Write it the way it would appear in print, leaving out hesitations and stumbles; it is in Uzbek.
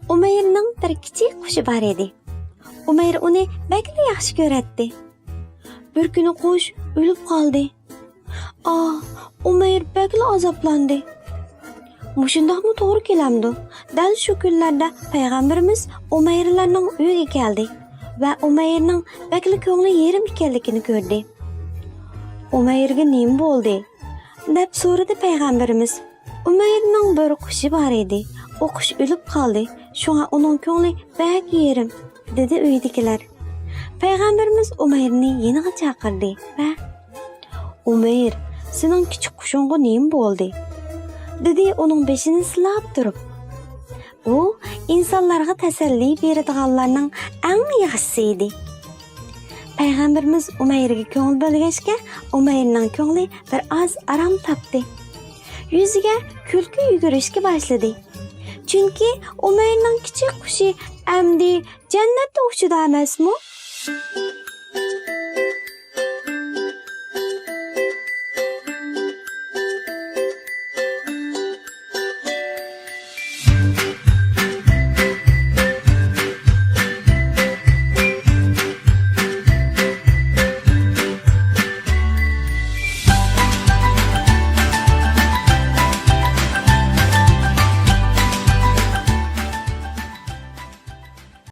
Umayrning bir kichik qushi bor edi. Umayr uni bakli yaxshi ko'ratdi. Bir kuni qush o'lib qoldi. Umayr bakli azoblandi. Mushundaqmi to'g'ri kelamdi? Dal shu kunlarda payg'ambarimiz Umayrlarning uyiga keldi va Umayrning bakli ko'ngli yerim ekanligini ko'rdi. Umayrga nima bo'ldi? deb so'radi payg'ambarimiz. Umayrning bir qushi bor edi. O qush o'lib qoldi. Şuna onun ko'ngli bak yerim, dedi uydagilar. Payg'ambarimiz Umayrni yeniga chaqirdi va Umayr, sening kichik qushingga nima bo'ldi? dedi uning beshini silab turib. U insonlarga tasalli beradiganlarning eng yaxshisi edi. Payg'ambarimiz Umayrga ko'ngil bo'lgachga, Umayrning ko'ngli bir oz aram topdi. Yuziga kulki yugurishga boshladi. Çünkü Umayrning kichik qushi amdi jannatda uchida emasmi?